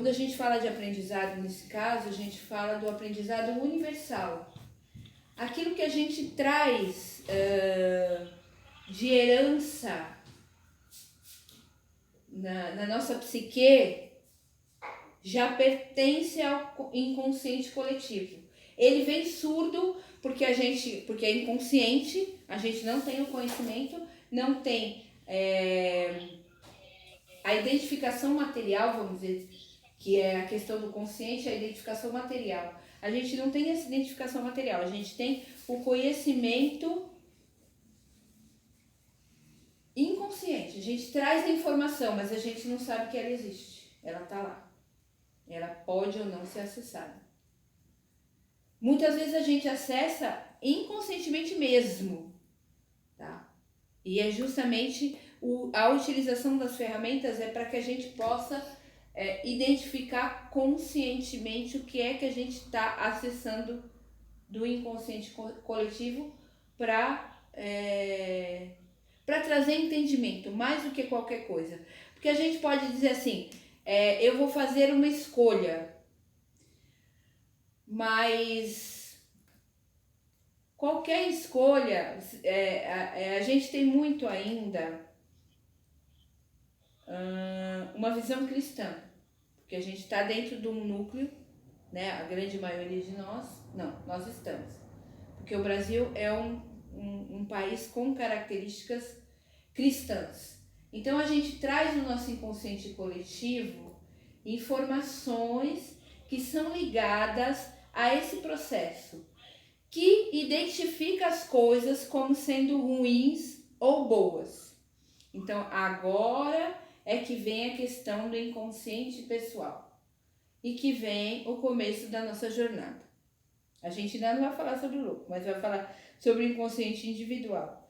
Quando a gente fala de aprendizado, nesse caso, a gente fala do aprendizado universal. Aquilo que a gente traz de herança na nossa psique já pertence ao inconsciente coletivo. Ele vem surdo porque é inconsciente, a gente não tem o conhecimento, não tem a identificação material, vamos dizer, que é a questão do consciente, a identificação material. A gente não tem essa identificação material, a gente tem o conhecimento inconsciente. A gente traz a informação, mas a gente não sabe que ela existe. Ela está lá. Ela pode ou não ser acessada. Muitas vezes a gente acessa inconscientemente mesmo, tá? E é justamente a utilização das ferramentas é para que a gente possa identificar conscientemente o que é que a gente está acessando do inconsciente coletivo para trazer entendimento, mais do que qualquer coisa. Porque a gente pode dizer assim, eu vou fazer uma escolha, mas qualquer escolha, a gente tem muito ainda uma visão cristã, porque a gente está dentro de um núcleo, né? A grande maioria de nós estamos, porque o Brasil é um país com características cristãs. Então a gente traz no nosso inconsciente coletivo informações que são ligadas a esse processo, que identifica as coisas como sendo ruins ou boas. Então agora é que vem a questão do inconsciente pessoal e que vem o começo da nossa jornada. A gente ainda não vai falar sobre o louco, mas vai falar sobre o inconsciente individual.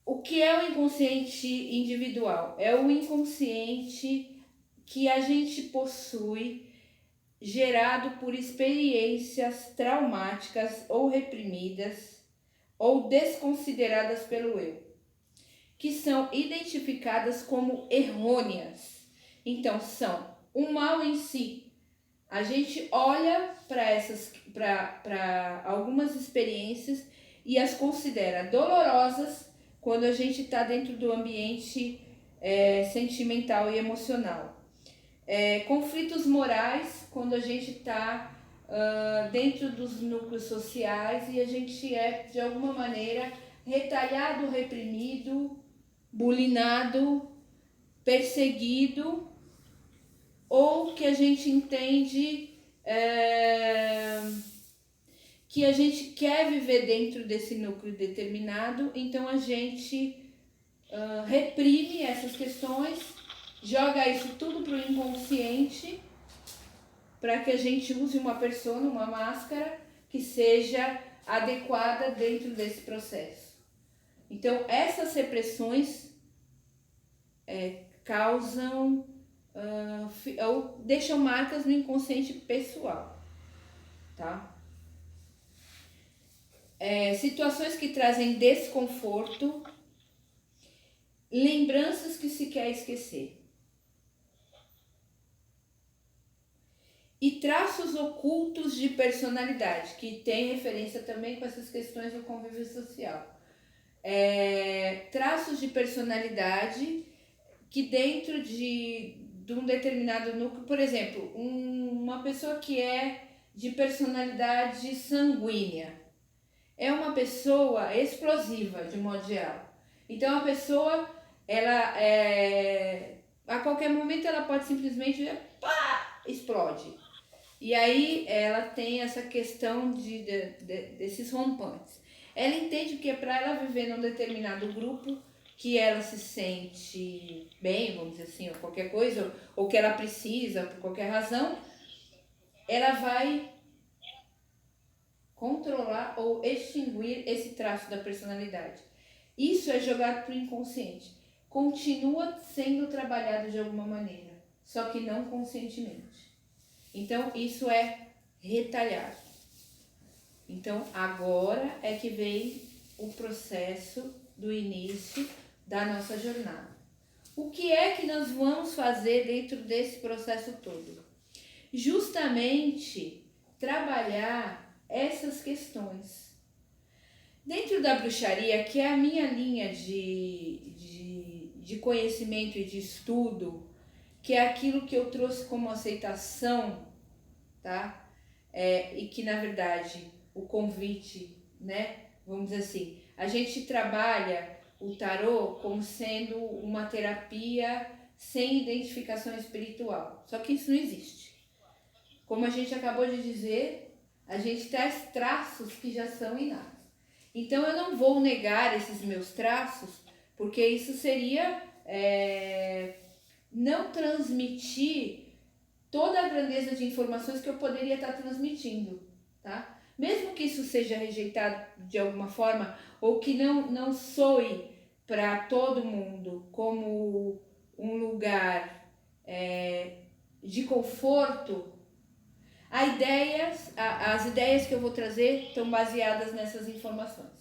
O que é o inconsciente individual? É o inconsciente que a gente possui, gerado por experiências traumáticas ou reprimidas ou desconsideradas pelo eu, que são identificadas como errôneas. Então, são um mal em si. A gente olha para algumas experiências e as considera dolorosas quando a gente está dentro do ambiente sentimental e emocional. Conflitos morais quando a gente está dentro dos núcleos sociais e a gente é, de alguma maneira, retalhado, reprimido, bulinado, perseguido, ou que a gente entende que a gente quer viver dentro desse núcleo determinado, então a gente reprime essas questões, joga isso tudo para o inconsciente, para que a gente use uma persona, uma máscara, que seja adequada dentro desse processo. Então, essas repressões causam ou deixam marcas no inconsciente pessoal, tá? Situações que trazem desconforto, lembranças que se quer esquecer. E traços ocultos de personalidade, que tem referência também com essas questões do convívio social. Traços de personalidade que dentro de um determinado núcleo, por exemplo, uma pessoa que é de personalidade sanguínea, é uma pessoa explosiva, de modo geral. Então a pessoa, ela a qualquer momento ela pode simplesmente explode. E aí ela tem essa questão desses rompantes. Ela entende que é para ela viver num determinado grupo que ela se sente bem, vamos dizer assim, ou qualquer coisa, ou que ela precisa, por qualquer razão, ela vai controlar ou extinguir esse traço da personalidade. Isso é jogado para o inconsciente. Continua sendo trabalhado de alguma maneira, só que não conscientemente. Então, isso é retalhado. Então, agora é que vem o processo do início da nossa jornada. O que é que nós vamos fazer dentro desse processo todo? Justamente trabalhar essas questões. Dentro da bruxaria, que é a minha linha de conhecimento e de estudo, que é aquilo que eu trouxe como aceitação, tá? E que na verdade o convite, né? Vamos dizer assim, a gente trabalha o tarô como sendo uma terapia sem identificação espiritual. Só que isso não existe. Como a gente acabou de dizer, a gente traz traços que já são inatos. Então eu não vou negar esses meus traços, porque isso seria não transmitir toda a grandeza de informações que eu poderia estar transmitindo, tá? Mesmo que isso seja rejeitado de alguma forma, ou que não soe para todo mundo como um lugar de conforto, as ideias que eu vou trazer estão baseadas nessas informações.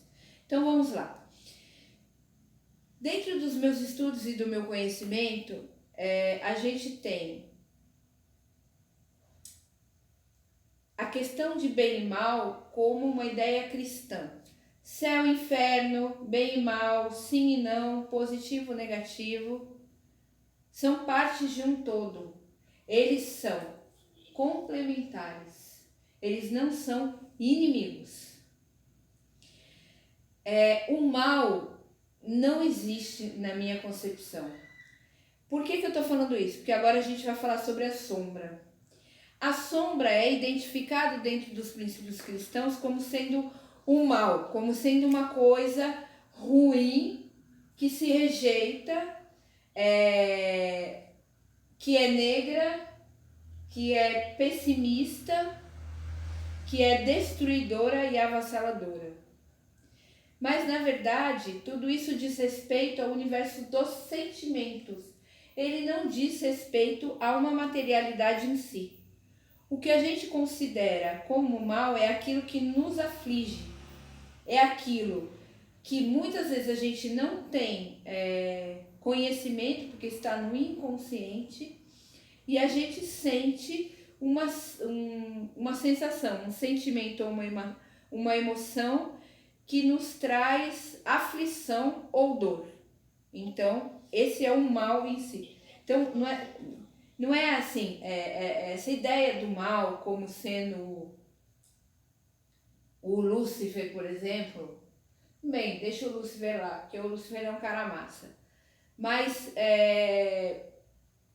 Então vamos lá. Dentro dos meus estudos e do meu conhecimento, a gente tem a questão de bem e mal como uma ideia cristã. Céu e inferno, bem e mal, sim e não, positivo e negativo, são partes de um todo. Eles são complementares. Eles não são inimigos. O mal não existe na minha concepção. Por que eu estou falando isso? Porque agora a gente vai falar sobre a sombra. A sombra é identificada dentro dos princípios cristãos como sendo um mal, como sendo uma coisa ruim que se rejeita, que é negra, que é pessimista, que é destruidora e avassaladora. Mas na verdade, tudo isso diz respeito ao universo dos sentimentos. Ele não diz respeito a uma materialidade em si. O que a gente considera como mal é aquilo que nos aflige, é aquilo que muitas vezes a gente não tem conhecimento, porque está no inconsciente, e a gente sente uma sensação, um sentimento ou uma emoção que nos traz aflição ou dor. Então, esse é o mal em si. Então, não é assim, essa ideia do mal como sendo o Lúcifer, por exemplo. Bem, deixa o Lúcifer lá, porque o Lúcifer é um cara massa. Mas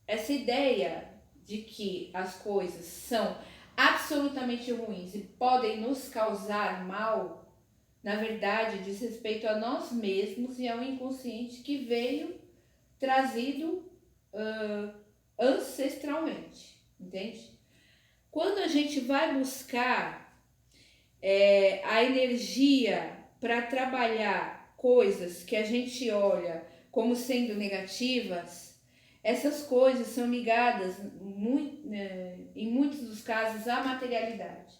essa ideia de que as coisas são absolutamente ruins e podem nos causar mal, na verdade, diz respeito a nós mesmos e ao inconsciente que veio trazido ancestralmente, entende? Quando a gente vai buscar a energia para trabalhar coisas que a gente olha como sendo negativas, essas coisas são ligadas em muitos dos casos à materialidade,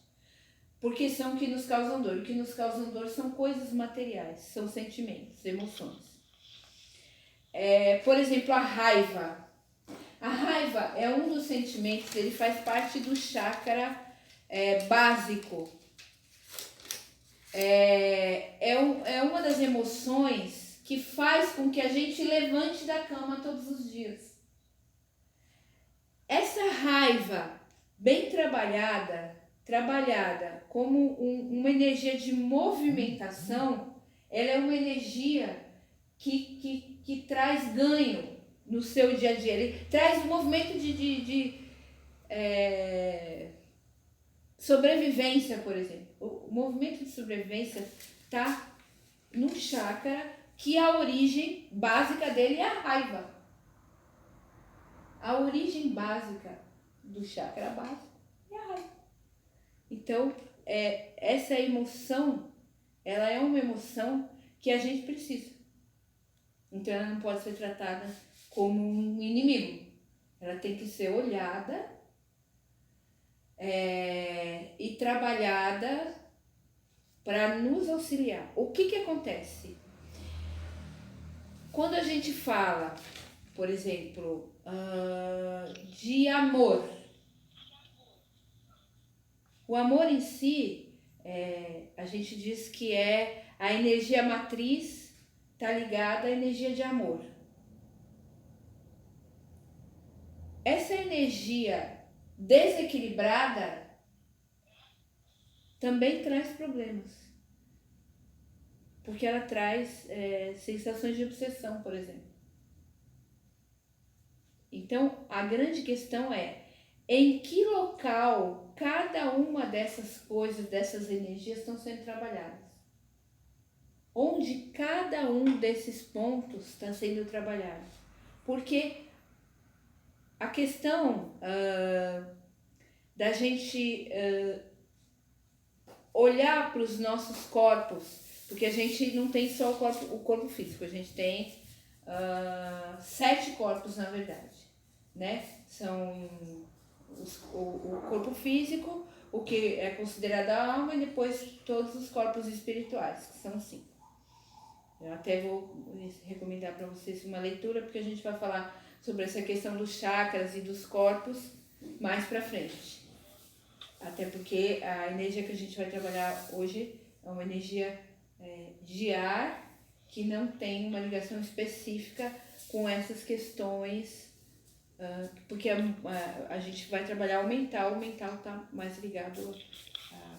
porque são o que nos causam dor. O que nos causam dor são coisas materiais, são sentimentos, emoções. Por exemplo, a raiva. A raiva é um dos sentimentos, ele faz parte do chakra básico. É uma das emoções que faz com que a gente levante da cama todos os dias. Essa raiva bem trabalhada como uma energia de movimentação, ela é uma energia que traz ganho no seu dia a dia. Ele traz um movimento de sobrevivência, por exemplo. O movimento de sobrevivência está no chakra que a origem básica dele é a raiva. A origem básica do chakra básico é a raiva. Então, essa emoção, ela é uma emoção que a gente precisa. Então, ela não pode ser tratada como um inimigo. Ela tem que ser olhada e trabalhada para nos auxiliar. O que acontece? Quando a gente fala por exemplo, de amor. O amor em si, a gente diz que é a energia matriz, está ligada à energia de amor. Essa energia desequilibrada também traz problemas, porque ela traz sensações de obsessão, por exemplo. Então, a grande questão é em que local cada uma dessas coisas, dessas energias estão sendo trabalhadas. Onde cada um desses pontos está sendo trabalhado. Porque a questão da gente olhar para os nossos corpos, porque a gente não tem só o corpo físico, a gente tem 7 corpos, na verdade, né? São o corpo físico, o que é considerado a alma, e depois todos os corpos espirituais, que são 5. Eu até vou recomendar para vocês uma leitura, porque a gente vai falar sobre essa questão dos chakras e dos corpos mais para frente. Até porque a energia que a gente vai trabalhar hoje é uma energia de ar, que não tem uma ligação específica com essas questões, porque a gente vai trabalhar o mental está mais ligado,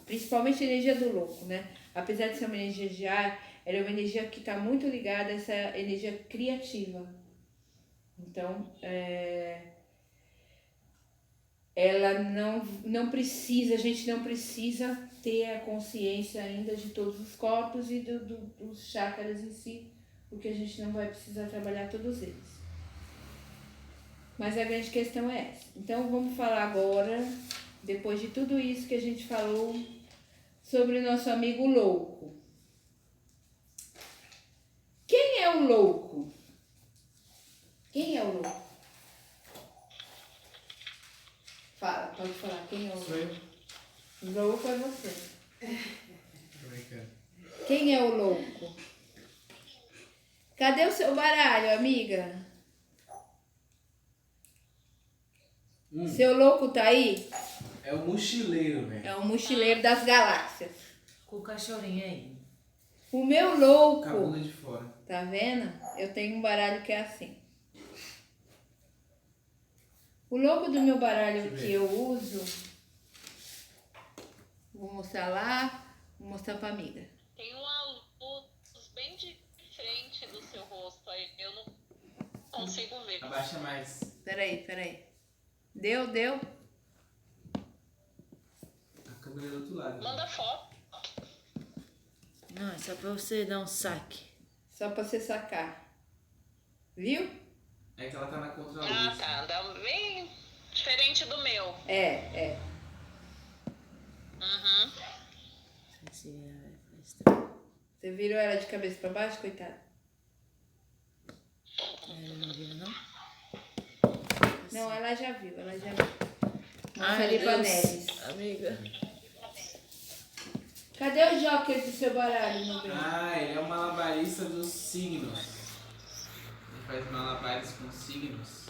principalmente a energia do louco, né? Apesar de ser uma energia de ar, ela é uma energia que está muito ligada a essa energia criativa. Então, ela não precisa, a gente não precisa ter a consciência ainda de todos os corpos e dos chakras em si, porque a gente não vai precisar trabalhar todos eles. Mas a grande questão é essa. Então vamos falar agora, depois de tudo isso que a gente falou, sobre o nosso amigo louco. Quem é o louco? Quem é o louco? Fala, pode falar. Quem é o louco? Sou eu. O louco é você. Quem é o louco? Cadê o seu baralho, amiga? Seu louco tá aí? É o mochileiro, velho. É o mochileiro das galáxias. Com o cachorrinho aí. O meu louco, Com a bunda de fora. tá vendo? Eu tenho um baralho que é assim. O louco do meu baralho que eu uso, vou mostrar lá, vou mostrar pra amiga. Tem uma luz bem de frente do seu rosto aí, eu não consigo ver. Abaixa mais. Peraí. Deu? A câmera é do outro lado. Manda foto. Não, é só pra você dar um saque. Só pra você sacar. Viu? É que ela tá na contraluz. Ah, tá. Dá bem diferente do meu. É. Uhum. Você virou ela de cabeça pra baixo, coitada? Ele não viu, não? Não, ela já viu. Mostra Ai, ali pra Deus. Neves. Amiga. Cadê o joker do seu baralho, meu bem? Ah, ele é um malabarista dos signos. Ele faz malabares com signos.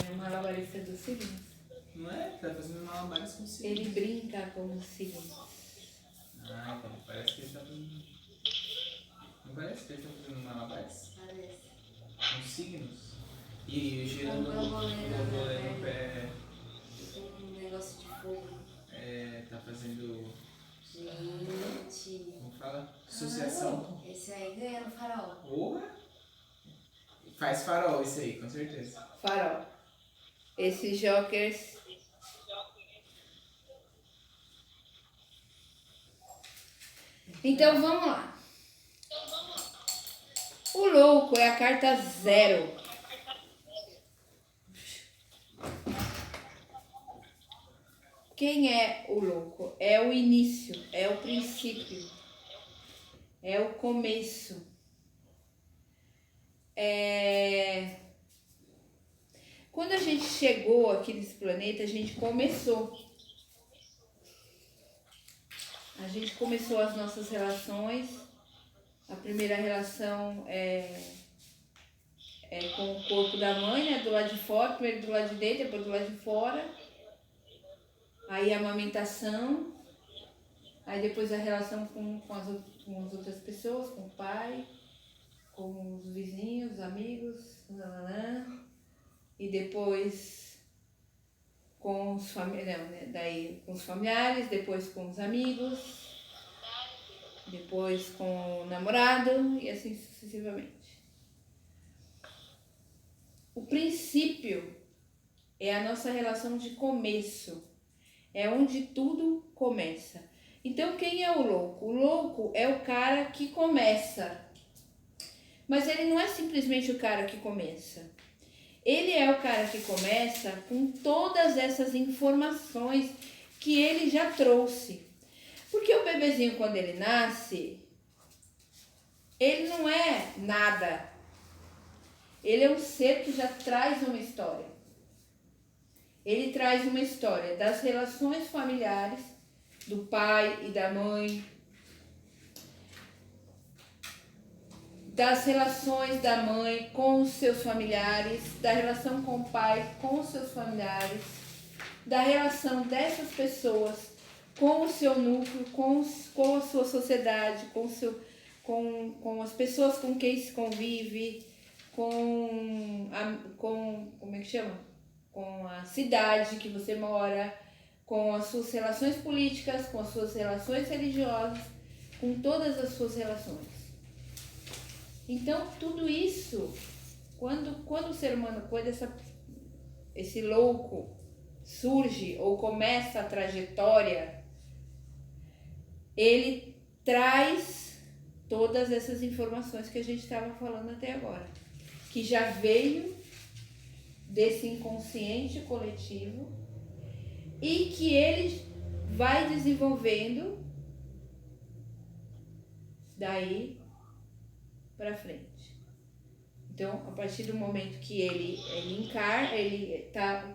É um malabarista dos signos. Não é? Tá fazendo malabares com signos. Ele brinca com os signos. Ah, então parece que ele tá fazendo... Não parece que ele tá fazendo malabares? Parece. Com signos? E girando Com o borboleta borboleta no no pé. Tem um negócio de fogo. Tá fazendo... Gente. Como fala? Associação. Esse aí ganha no farol. Porra! Faz farol isso aí, com certeza. Farol. Esses jokers. Então vamos lá. O louco é a carta 0. Quem é o louco? É o início, é o princípio, é o começo. Quando a gente chegou aqui nesse planeta, a gente começou. A gente começou as nossas relações. A primeira relação é com o corpo da mãe, né? Do lado de fora, primeiro do lado de dentro, depois do lado de fora. Aí a amamentação, aí depois a relação com as outras pessoas, com o pai, com os vizinhos, os amigos, e depois com os com os familiares, depois com os amigos, depois com o namorado e assim sucessivamente. O princípio é a nossa relação de começo, é onde tudo começa. Então quem é o louco? O louco é o cara que começa, mas ele não é simplesmente o cara que começa. Ele é o cara que começa com todas essas informações que ele já trouxe. Porque o bebezinho, quando ele nasce, ele não é nada. Ele é um ser que já traz uma história. Ele traz uma história das relações familiares, do pai e da mãe, das relações da mãe com os seus familiares, da relação com o pai com os seus familiares, da relação dessas pessoas com o seu núcleo, com a sua sociedade, com as pessoas com quem se convive, com como é que chama? Com a cidade que você mora, com as suas relações políticas, com as suas relações religiosas, com todas as suas relações. Então, tudo isso, quando o ser humano, quando esse louco surge ou começa a trajetória, ele traz todas essas informações que a gente estava falando até agora, que já veio desse inconsciente coletivo e que ele vai desenvolvendo daí para frente. Então, a partir do momento que ele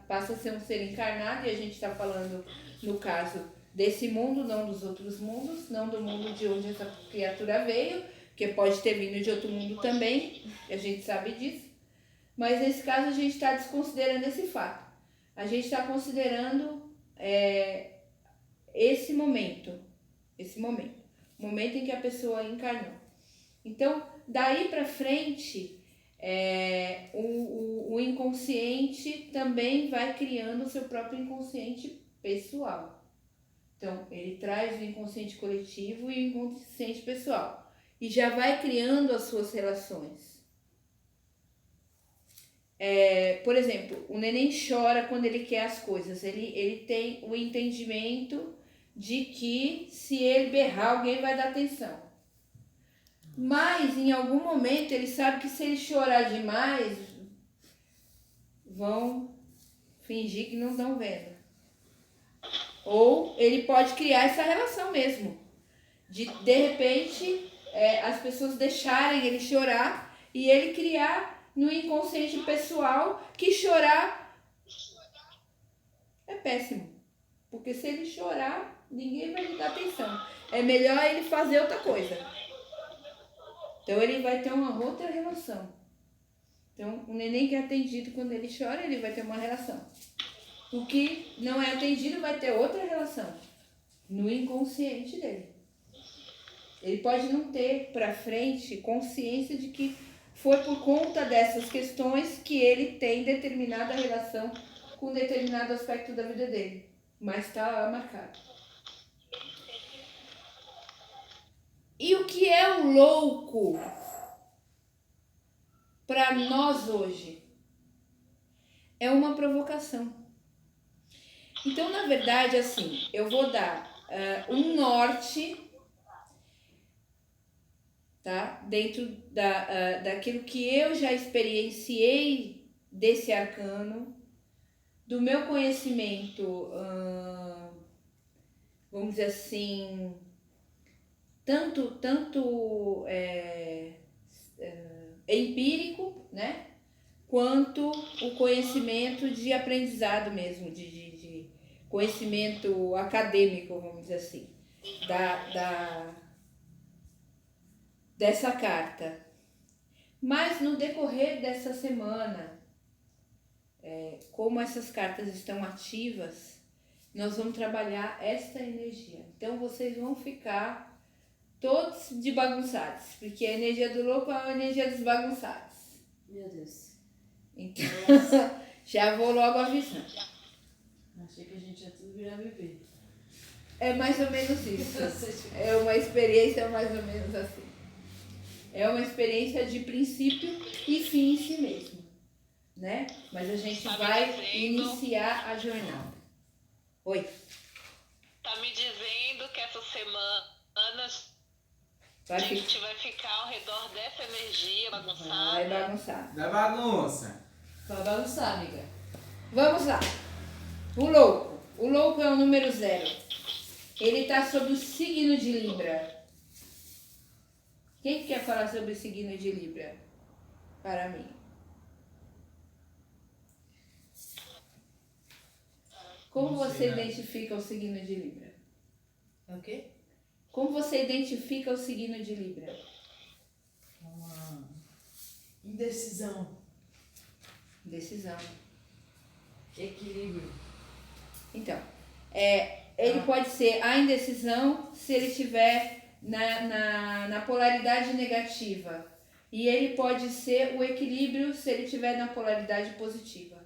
passa a ser um ser encarnado, e a gente está falando, no caso, desse mundo, não dos outros mundos, não do mundo de onde essa criatura veio, que pode ter vindo de outro mundo também, a gente sabe disso, mas nesse caso a gente está desconsiderando esse fato. A gente está considerando esse momento o momento em que a pessoa encarnou. Então, daí para frente, o inconsciente também vai criando o seu próprio inconsciente pessoal. Então, ele traz o inconsciente coletivo e o inconsciente pessoal. E já vai criando as suas relações. Por exemplo, o neném chora quando ele quer as coisas. Ele tem o entendimento de que se ele berrar, alguém vai dar atenção. Mas, em algum momento, ele sabe que se ele chorar demais, vão fingir que não estão vendo. Ou ele pode criar essa relação mesmo. De repente, as pessoas deixarem ele chorar e ele criar no inconsciente pessoal que chorar é péssimo. Porque se ele chorar, ninguém vai lhe dar atenção. É melhor ele fazer outra coisa. Então, ele vai ter uma outra relação. Então, o neném que é atendido quando ele chora, ele vai ter uma relação. O que não é atendido vai ter outra relação no inconsciente dele. Ele pode não ter para frente consciência de que foi por conta dessas questões que ele tem determinada relação com determinado aspecto da vida dele. Mas está lá marcado. E o que é o louco para nós hoje? É uma provocação. Então, na verdade, assim, eu vou dar um norte, tá? Dentro daquilo que eu já experienciei desse arcano, do meu conhecimento, vamos dizer assim, tanto empírico, né? Quanto o conhecimento de aprendizado mesmo, de conhecimento acadêmico, vamos dizer assim, dessa carta. Mas no decorrer dessa semana, como essas cartas estão ativas, nós vamos trabalhar esta energia. Então vocês vão ficar todos de bagunçados, porque a energia do louco é a energia dos bagunçados. Meu Deus. Então, já vou logo avisando. Achei que a gente ia tudo virar bebê. É mais ou menos isso. É uma experiência mais ou menos assim. É uma experiência de princípio e fim em si mesmo, né? Mas a gente Tá me vai dizendo- iniciar a jornada. Oi. Tá me dizendo que essa semana Vai, a gente vai ficar ao redor dessa energia vai bagunçada. bagunçar. Da bagunça. Vai bagunçar, amiga. Vamos lá. O louco. O louco é o número 0. Ele está sob o signo de Libra. Quem quer falar sobre o signo de Libra? Para mim. Como Não você sei nada. identifica o signo de Libra? É o quê? Como você identifica o signo de Libra? Uma indecisão. Decisão. Equilíbrio. Então, ele pode ser a indecisão se ele estiver na polaridade negativa. E ele pode ser o equilíbrio se ele estiver na polaridade positiva.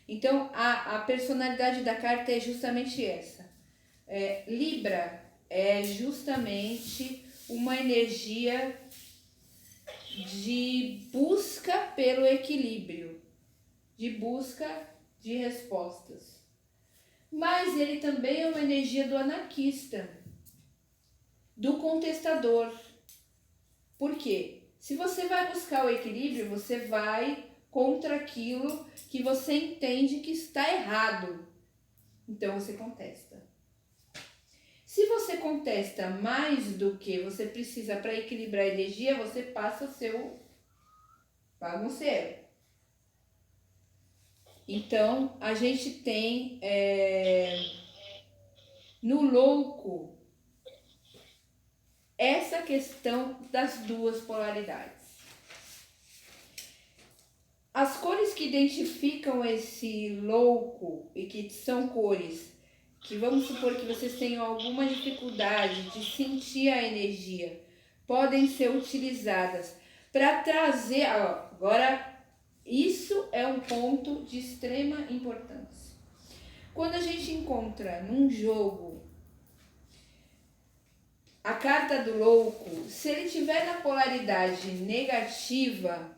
Então, a personalidade da carta é justamente essa. Libra é justamente uma energia de busca pelo equilíbrio, de busca de respostas. Mas ele também é uma energia do anarquista, do contestador. Por quê? Se você vai buscar o equilíbrio, você vai contra aquilo que você entende que está errado. Então você contesta. Se você contesta mais do que você precisa para equilibrar a energia, você passa a ser o bagunceiro. Então, a gente tem no louco essa questão das duas polaridades. As cores que identificam esse louco e que são cores que vamos supor que vocês tenham alguma dificuldade de sentir a energia, podem ser utilizadas para trazer. Agora, isso é um ponto de extrema importância. Quando a gente encontra num jogo a carta do louco, se ele tiver na polaridade negativa,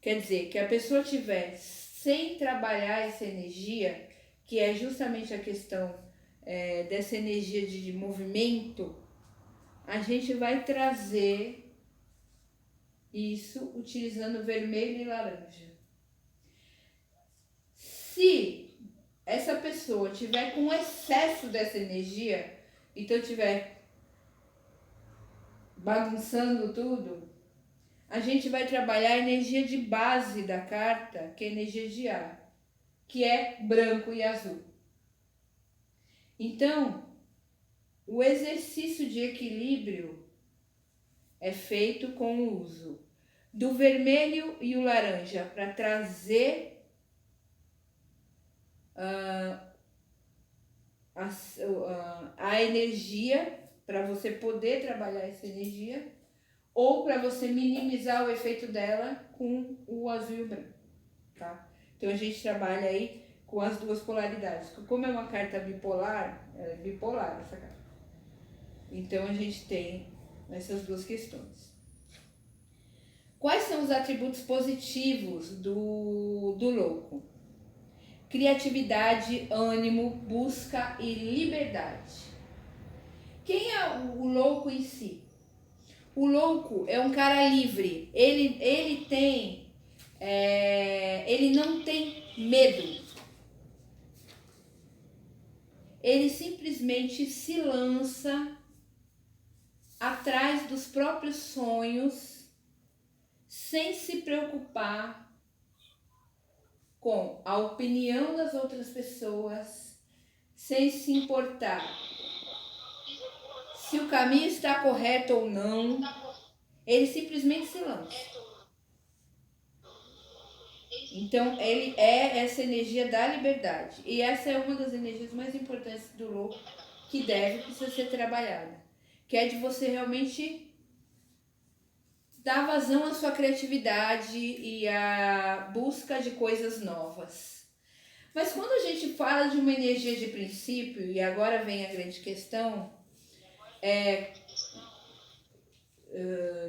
quer dizer, que a pessoa tiver sem trabalhar essa energia, que é justamente a questão dessa energia de movimento, a gente vai trazer isso utilizando vermelho e laranja. Se essa pessoa tiver com excesso dessa energia, então estiver bagunçando tudo, a gente vai trabalhar a energia de base da carta, que é a energia de ar, que é branco e azul. Então, o exercício de equilíbrio é feito com o uso do vermelho e o laranja para trazer a energia, para você poder trabalhar essa energia, ou para você minimizar o efeito dela com o azul e o branco, tá? Então a gente trabalha aí com as duas polaridades. Como é uma carta bipolar, é bipolar essa carta. Então a gente tem essas duas questões. Quais são os atributos positivos do louco? Criatividade, ânimo, busca e liberdade. Quem é o louco em si? O louco é um cara livre. Ele não tem medo. Ele simplesmente se lança atrás dos próprios sonhos, sem se preocupar com a opinião das outras pessoas, sem se importar se o caminho está correto ou não. ele simplesmente se lança. Então, ele é essa energia da liberdade. E essa é uma das energias mais importantes do louco, que precisa ser trabalhada. Que é de você realmente dar vazão à sua criatividade e à busca de coisas novas. Mas quando a gente fala de uma energia de princípio, e agora vem a grande questão,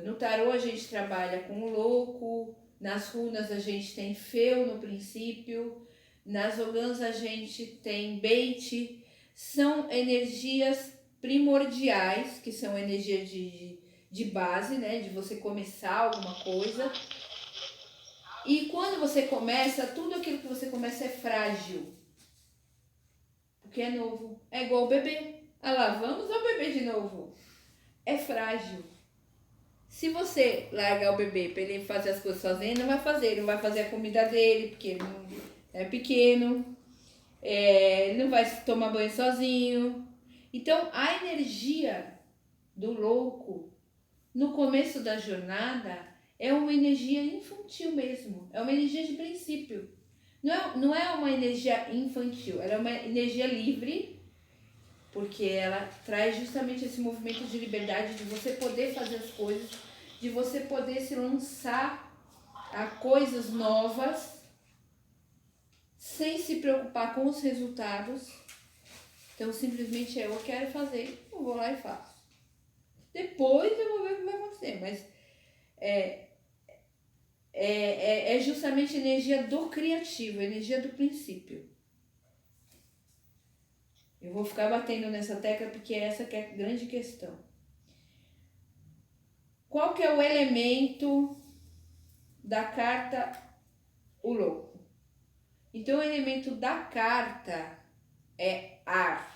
no tarô a gente trabalha com o louco, nas runas a gente tem Feu no princípio, nas ogãs a gente tem Beit, são energias primordiais, que são energias de base, né, de você começar alguma coisa. E quando você começa, tudo aquilo que você começa é frágil, porque é novo, é igual o bebê. Ah lá, vamos ao bebê de novo. É frágil. Se você largar o bebê para ele fazer as coisas sozinho, ele não vai fazer a comida dele, porque ele não é pequeno, ele não vai tomar banho sozinho. Então, a energia do louco, no começo da jornada, é uma energia infantil mesmo, é uma energia de princípio. Não é uma energia infantil, ela é uma energia livre, porque ela traz justamente esse movimento de liberdade, de você poder fazer as coisas, de você poder se lançar a coisas novas, sem se preocupar com os resultados. Então, simplesmente eu quero fazer, eu vou lá e faço. Depois eu vou ver o que vai acontecer, mas é justamente a energia do criativo, a energia do princípio. Eu vou ficar batendo nessa tecla porque essa que é a grande questão. Qual que é o elemento da carta o louco? Então, o elemento da carta é ar.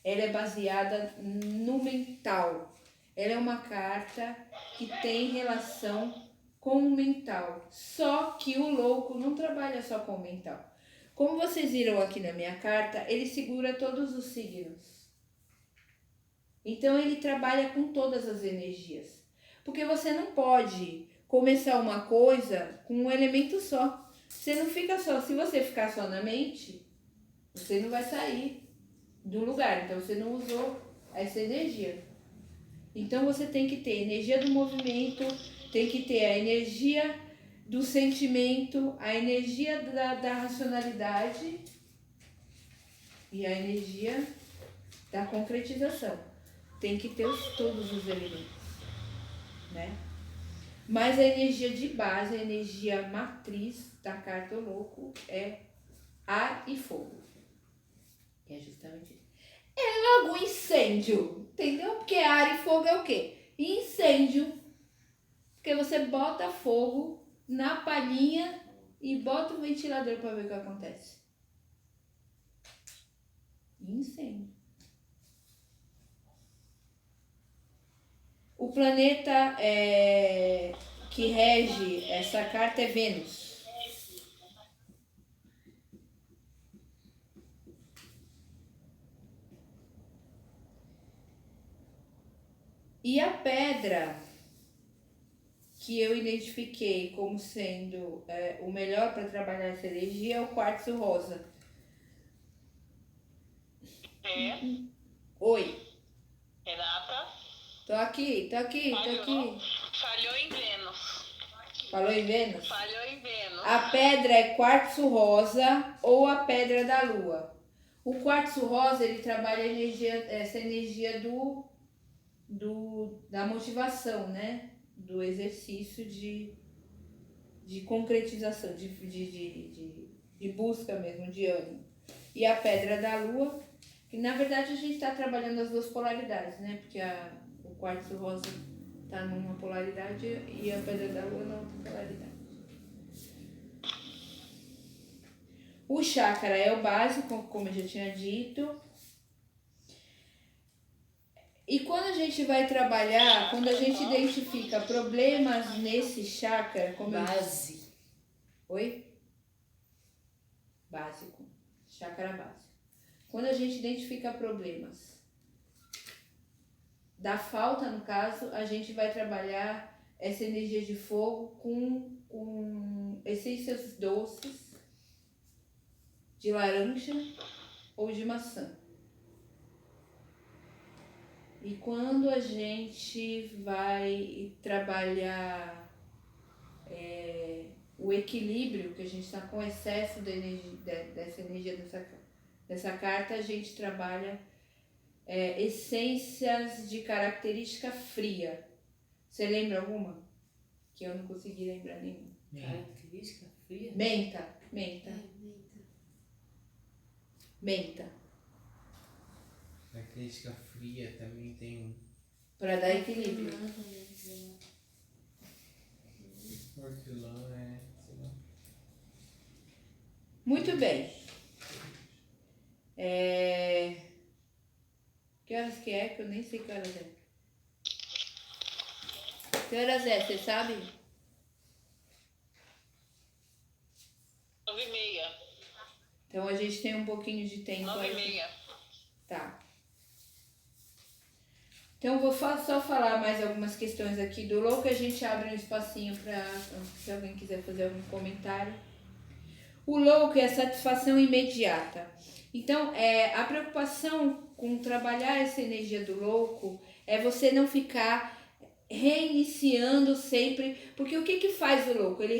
Ela é baseada no mental. Ela é uma carta que tem relação com o mental. Só que o louco não trabalha só com o mental. Como vocês viram aqui na minha carta, ele segura todos os signos. Então ele trabalha com todas as energias. Porque você não pode começar uma coisa com um elemento só. Você não fica só. Se você ficar só na mente, você não vai sair do lugar. Então você não usou essa energia. Então você tem que ter a energia do movimento, tem que ter a energia do sentimento, a energia da racionalidade e a energia da concretização. Tem que ter todos os elementos, né? Mas a energia de base, a energia matriz da carta do louco é ar e fogo. E é justamente isso. É logo incêndio, entendeu? Porque ar e fogo é o quê? Incêndio. Porque você bota fogo na palhinha e bota o ventilador para ver o que acontece. Incêndio. O planeta que rege essa carta é Vênus. E a pedra que eu identifiquei como sendo o melhor para trabalhar essa energia é o quartzo rosa. Oi. Renata? Tô aqui. Falhou em Vênus. Falou em Vênus? Falhou em Vênus. A pedra é quartzo rosa ou a pedra da lua. O quartzo rosa, ele trabalha essa energia da motivação, né? Do exercício de concretização, de busca mesmo, de ânimo. E a pedra da lua, que na verdade a gente está trabalhando as duas polaridades, né? Porque o quartzo rosa está numa polaridade e a pedra da lua na outra polaridade. O chakra é o básico, como eu já tinha dito. E quando a gente vai trabalhar, quando a gente identifica problemas nesse chakra, como Base. Oi? Básico. Chakra básico. Quando a gente identifica problemas da falta, no caso, a gente vai trabalhar essa energia de fogo com essências doces de laranja ou de maçã. E quando a gente vai trabalhar o equilíbrio, que a gente está com excesso de energia, dessa energia dessa carta, a gente trabalha essências de característica fria. Você lembra alguma? Que eu não consegui lembrar nenhuma. Característica fria? Menta. Menta. Característica fria também tem Para dar equilíbrio. hortelã, sei lá. Muito bem. Que horas que é? Que eu nem sei que horas é. Que horas é? Você sabe? 9h30. Então a gente tem um pouquinho de tempo. 9h30. Tá. Então eu vou só falar mais algumas questões aqui do louco, a gente abre um espacinho para se alguém quiser fazer algum comentário. O louco é a satisfação imediata. Então, a preocupação com trabalhar essa energia do louco é você não ficar reiniciando sempre, porque o que faz o louco? Ele